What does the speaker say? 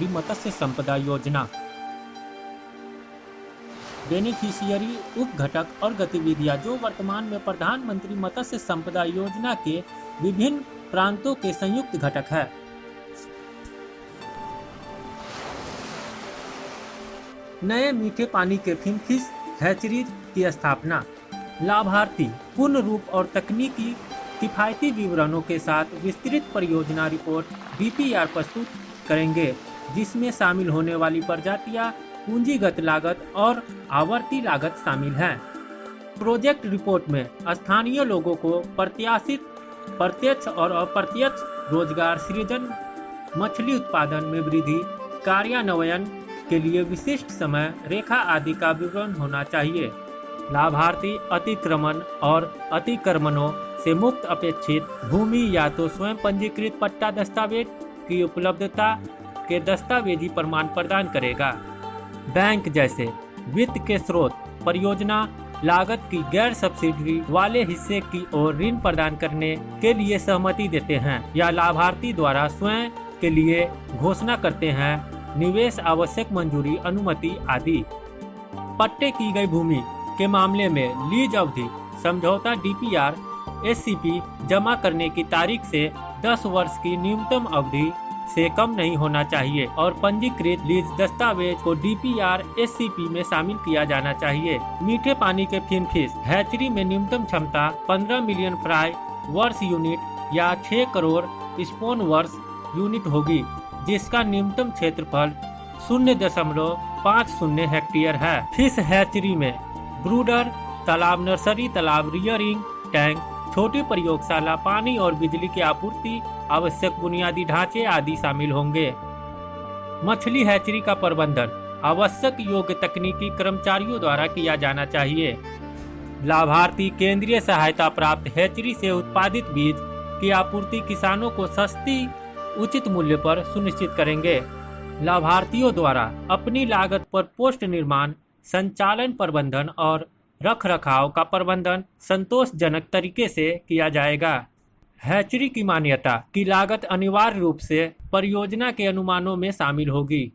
प्रधानमंत्री मत्स्य संपदा योजना। बेनिफिशियरी उपघटक और गतिविधियां जो वर्तमान में प्रधानमंत्री मत्स्य संपदा योजना के विभिन्न प्रांतों के संयुक्त घटक है। नए मीठे पानी के फिनफिश हैचरीज की स्थापना। लाभार्थी पूर्ण रूप और तकनीकी किफायती विवरणों के साथ विस्तृत परियोजना रिपोर्ट DPR प्रस्तुत करेंगे, जिसमें शामिल होने वाली प्रजातियां, पूंजीगत लागत और आवर्ती लागत शामिल हैं। प्रोजेक्ट रिपोर्ट में स्थानीय लोगों को प्रत्याशित प्रत्यक्ष और अप्रत्यक्ष रोजगार सृजन, मछली उत्पादन में वृद्धि, कार्यान्वयन के लिए विशिष्ट समय रेखा आदि का विवरण होना चाहिए। लाभार्थी अतिक्रमण और अतिक्रमणों से मुक्त अपेक्षित भूमि या तो स्वयं पंजीकृत पट्टा दस्तावेज की उपलब्धता के दस्तावेजी प्रमाण प्रदान करेगा। बैंक जैसे वित्त के स्रोत परियोजना लागत की गैर सब्सिडी वाले हिस्से की ओर ऋण प्रदान करने के लिए सहमति देते हैं या लाभार्थी द्वारा स्वयं के लिए घोषणा करते हैं, निवेश आवश्यक मंजूरी अनुमति आदि। पट्टे की गई भूमि के मामले में लीज अवधि समझौता DPR SCP जमा करने की तारीख से 10 वर्ष की न्यूनतम अवधि से कम नहीं होना चाहिए और पंजीकृत लीज दस्तावेज को DPR SCP में शामिल किया जाना चाहिए। मीठे पानी के फिनफिश हैचरी में न्यूनतम क्षमता 15 मिलियन फ्राई वर्ष यूनिट या 6 करोड़ स्पोन वर्ष यूनिट होगी, जिसका न्यूनतम क्षेत्रफल 0.50 हेक्टेयर है। फिश हैचरी में ब्रूडर, तालाब नर्सरी, तालाब रियरिंग टैंक, छोटी प्रयोगशाला, पानी और बिजली की आपूर्ति, आवश्यक बुनियादी ढांचे आदि शामिल होंगे। मछली हैचरी का प्रबंधन आवश्यक योग्य तकनीकी कर्मचारियों द्वारा किया जाना चाहिए। लाभार्थी केंद्रीय सहायता प्राप्त हैचरी से उत्पादित बीज की आपूर्ति किसानों को सस्ती उचित मूल्य पर सुनिश्चित करेंगे। लाभार्थियों द्वारा अपनी लागत पर पोस्ट निर्माण, संचालन, प्रबंधन और रखरखाव का प्रबंधन संतोषजनक तरीके से किया जाएगा। हैचरी की मान्यता की लागत अनिवार्य रूप से परियोजना के अनुमानों में शामिल होगी।